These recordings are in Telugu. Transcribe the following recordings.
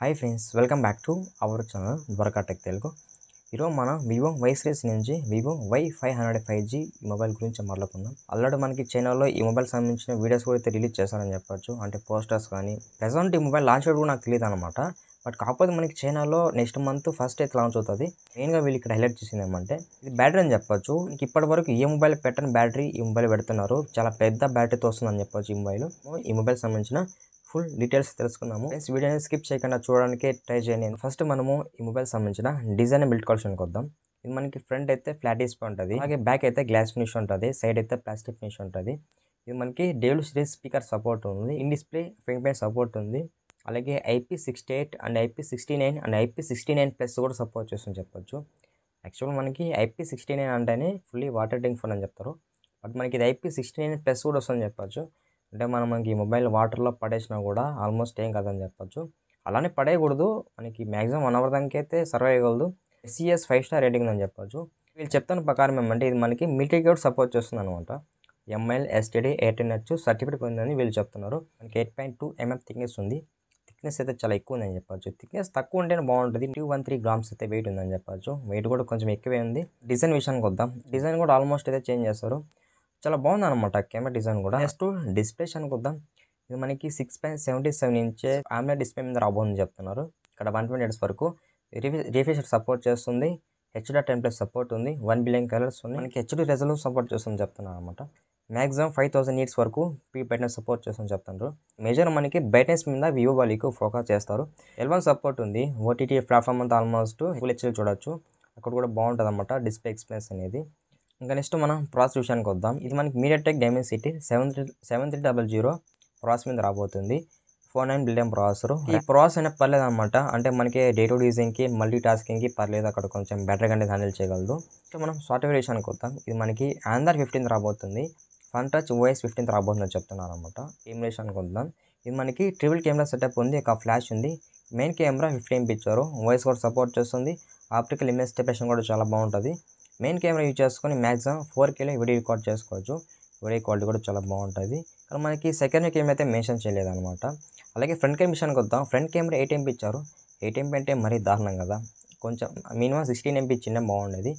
Hi friends, welcome back to our channel Dwaraka tech Telugu. ఈరోజు మనం వివో వై సిరీస్ నుంచి వివో Y500 5G ఈ మొబైల్ గురించి మాట్లాడుకుందాం. ఆల్రెడీ మనకి ఛానల్లో ఈ మొబైల్ సంబంధించిన వీడియోస్ కూడా అయితే రిలీజ్ చేశారని చెప్పొచ్చు. అంటే పోస్టర్స్ కానీ ప్రెజెంట్ ఈ మొబైల్ లాంచ్ కూడా నాకు తెలియదు అనమాట. బట్ కాకపోతే మనకి చైనాలో నెక్స్ట్ మంత్ ఫస్ట్ అయితే లాంచ్ అవుతుంది. మెయిన్గా వీళ్ళు ఇక్కడ హైలైట్ చేసింది ఏమంటే ఇది బ్యాటరీ అని చెప్పొచ్చు. ఇప్పటి వరకు ఏ మొబైల్ పెట్టని బ్యాటరీ ఈ మొబైల్ పెడుతున్నారు. చాలా పెద్ద బ్యాటరీతో వస్తుందని చెప్పొచ్చు ఈ మొబైల్ సంబంధించిన ఫుల్ డీటెయిల్స్ తెలుసుకుందాము. ఫ్రెండ్స్, వీడియోని స్కిప్ చేయకుండా చూడడానికి ట్రై చేయండి. ఫస్ట్ మనము ఈ మొబైల్ సంబంధించిన డిజైన్ బిల్డ్ కావాల్సి వద్దాం. ఇది మనకి ఫ్రంట్ అయితే ఫ్లాట్ డిస్ప్లే ఉంటుంది, అలాగే బ్యాక్ అయితే గ్లాస్ ఫినిష్ ఉంటుంది, సైడ్ అయితే ప్లాస్టిక్ ఫినిష్ ఉంటుంది. ఇది మనకి డేల్ సిరీస్ స్పీకర్ సపోర్ట్ ఉంది, in display finger print support ఉంది, అలాగే IP68 and IP69 and IP69+ కూడా సపోర్ట్ చేస్తుందని చెప్పొచ్చు. యాక్చువల్గా మనకి IP69 అంటేనే ఫుల్లీ వాటర్ డ్రింక్ ఫోన్ అని చెప్తారు. బట్ మనకి ఇది IP69+ కూడా వస్తుందని చెప్పొచ్చు. అంటే మనకి ఈ మొబైల్ వాటర్లో పడేసినా కూడా ఆల్మోస్ట్ ఏం కాదని చెప్పొచ్చు. అలానే పడేయకూడదు, మనకి మ్యాక్సిమం 1 అవర్ దానికి అయితే సర్వే అయ్యగలదు. SCS 5 స్టార్ రేటింగ్ అని చెప్పొచ్చు. వీళ్ళు చెప్తున్న ప్రకారం ఏమంటే ఇది మనకి మిలిటరీ కూడా సపోర్ట్ చేస్తుంది అనమాట. ML STD 18H సర్టిఫికేట్ పొందిందని వీళ్ళు చెప్తున్నారు. మనకి 8.2 mm థిక్నెస్ ఉంది. థిక్నెస్ అయితే చాలా ఎక్కువ ఉందని చెప్పొచ్చు. థిక్నెస్ తక్కువ ఉంటేనే బాగుంటుంది. 213 గ్రామ్స్ అయితే వెయిట్ ఉందని చెప్పొచ్చు. వెయిట్ కూడా కొంచెం ఎక్కువే ఉంది. డిజైన్ విషయానికి వద్దాం. డిజైన్ కూడా ఆల్మోస్ట్ అయితే చేంజ్ చేస్తారు. చాలా బాగుంది అనమాట కెమెరా డిజైన్ కూడా. నెక్స్ట్ డిస్ప్లే అనుకుందాం. ఇది మనకి 6.77 ఇంచ్ AMOLED డిస్ప్లే మీద రాబోతుందని చెప్తున్నారు. ఇక్కడ 120 Hz వరకు రిఫ్రెష్ సపోర్ట్ చేస్తుంది. H.10+ సపోర్ట్ ఉంది. 1 బిలియన్ కలర్స్ ఉన్నాయి. మనకి HD రెజల్యూషన్ సపోర్ట్ చేస్తుంది చెప్తున్నారు అనమాట. మ్యాక్సిమం 5000 nits వరకు బ్రైట్నెస్ సపోర్ట్ చేస్తుందని చెప్తున్నారు. మేజర్ మనకి బ్రైట్నెస్ మీద వివో వాళ్ళు ఎక్కువ ఫోకస్ చేస్తారు. L1 సపోర్ట్ ఉంది. OTT ప్లాట్ఫామ్ అంతా ఆల్మోస్ట్ ఫుల్ హెచ్డీ చూడొచ్చు. అక్కడ కూడా బాగుంటుంది అనమాట డిస్ప్లే ఎక్స్పీరియన్స్ అనేది. ఇంకా నెక్స్ట్ మనం ప్రాసెస్ విషయానికి వద్దాం. ఇది మనకి MediaTek Dimensity 7300 ప్రాసెస్ మీద రాబోతుంది. 49 బిలియన్ ప్రాసెసర్. ఈ ప్రాసెస్ అయినా పర్లేదు అనమాట. అంటే మనకి డే టు యూజింగ్కి మల్టీ టాస్కింగ్కి పర్లేదు, అక్కడ కొంచెం బెటర్గా అనేది హ్యాండిల్ చేయగలదు. సో మనం సాఫ్ట్వేర్ విషయానికి వద్దాం. ఇది మనకి Android 15 రాబోతుంది. FunTouch OS 15 రాబోతుందని చెప్తున్నారు అనమాట. కెమెరా విషయానికి వద్దాం. ఇది మనకి ట్రిపుల్ కెమెరా సెటప్ ఉంది, ఒక ఫ్లాష్ ఉంది. మెయిన్ కెమెరా 50 MP ఇచ్చారు. వాయిస్ కూడా సపోర్ట్ చేస్తుంది. ఆప్టికల్ ఇమేజ్ స్టెబిలైజేషన్ కూడా చాలా బాగుంటుంది. మెయిన్ కెమెరా యూజ్ చేసుకొని మ్యాక్సిమం 4Kలో వీడియో రికార్డ్ చేసుకోవచ్చు. వీడియో క్వాలిటీ కూడా చాలా బాగుంటుంది. కానీ మనకి సెకండ్ కెమెరా అయితే మెన్షన్ చేయలేదు అనమాట. అలాగే ఫ్రంట్ కెమెరా విషయానికి వద్దాం. ఫ్రంట్ కెమెరా 8 MP ఇచ్చారు. 8 MP అంటే మరీ దారుణం కదా. కొంచెం మినిమం 16 MP ఇచ్చిండే బాగుండేది.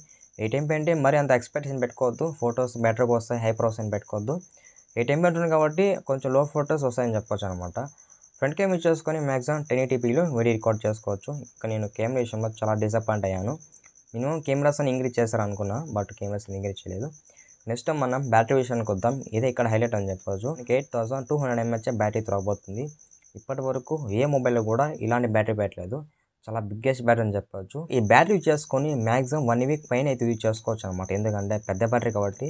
8 MP అంటే మరి అంత ఎక్స్పెక్టేషన్ పెట్టుకోవద్దు. ఫొటోస్ బెటర్గా వస్తాయి, హై ప్రాసెస్ అని పెట్టుకోవద్దు. 8 MP ఉంటుంది కాబట్టి కొంచెం లో ఫొటోస్ వస్తాయని చెప్పొచ్చు అనమాట. ఫ్రంట్ కెమెరా యూజ్ చేసుకొని మ్యాక్సిమం 1080pలో వీడియో రికార్డ్ చేసుకోవచ్చు. ఇక నేను కెమెరా విషయంలో చాలా డిసప్పాయింట్ అయ్యాను. మినిమం కెమెరాస్ అని ఇంక్రీజ్ చేస్తారు అనుకున్నా, బట్ కెమెరాస్ ఇంక్రీజ్ చేయలేదు. నెక్స్ట్ మనం బ్యాటరీ విషయానికి వద్దాం. ఇదే ఇక్కడ హైలైట్ అని చెప్పవచ్చు. 8200 mAh బ్యాటరీతో రాబోతుంది. ఇప్పటి వరకు ఏ మొబైల్లో కూడా ఇలాంటి బ్యాటరీ పెట్టలేదు. చాలా బిగ్గెస్ట్ బ్యాటరీ అని చెప్పవచ్చు. ఈ బ్యాటరీ యూజ్ చేసుకొని మ్యాక్సిమం 1 వీక్ పైన అయితే యూజ్ చేసుకోవచ్చు అనమాట. ఎందుకంటే పెద్ద బ్యాటరీ కాబట్టి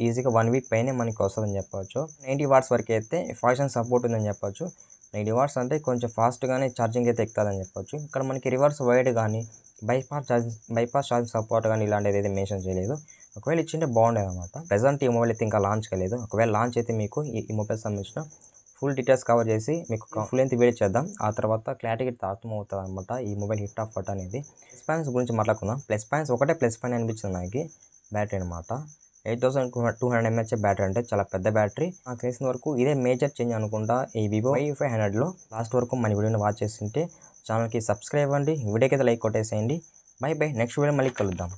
ఈజీగా 1 వీక్ పైనే మనకి వస్తుందని చెప్పవచ్చు. 90 watts వరకు అయితే ఫాస్ట్ సపోర్ట్ ఉందని చెప్పవచ్చు. 90 watts అంటే కొంచెం ఫాస్ట్గానే ఛార్జింగ్ అయితే ఎక్కుతుందని చెప్పొచ్చు. ఇక్కడ మనకి రివర్స్ వైడ్ కానీ బైపాస్ ఛార్జింగ్ సపోర్ట్ కానీ ఇలాంటిది అయితే మెన్షన్ చేయలేదు. ఒకవేళ ఇచ్చింటే బాగుండేది అనమాట. ప్రెజెంట్ ఈ మొబైల్ అయితే ఇంకా లాంచ్ కాలేదు. ఒకవేళ లాంచ్ అయితే మీకు ఈ మొబైల్ సంబంధించిన ఫుల్ డీటెయిల్స్ కవర్ చేసి మీకు ఫుల్ లెంత్ వీడియో చేద్దాం. ఆ తర్వాత క్లారిటీ అర్థమవుతుంది అనమాట ఈ మొబైల్ హిట్ ఆఫ్ ఫట్ అనేది. ప్లస్ పాయింట్స్ గురించి మాట్లాడుకుందాం. ప్లస్ పాయింట్స్ ఒకటే ప్లస్ పాయింట్ అనిపించింది నాకు, బ్యాటరీ అనమాట. 8200 mAh బ్యాటరీ అంటే చాలా పెద్ద బ్యాటరీ. నాకు తెలిసిన వరకు ఇదే మేజర్ చేంజ్ అనుకుంటా ఈ వివో Y500లో. లాస్ట్ వరకు మన వీడియోని వాచ్ చేస్తుంటే ఛానల్కి సబ్స్క్రైబ్ అవ్వండి, వీడియోకి అయితే లైక్ కొట్టేసేయండి. బై నెక్స్ట్ వీడియో మళ్ళీ కలుద్దాం.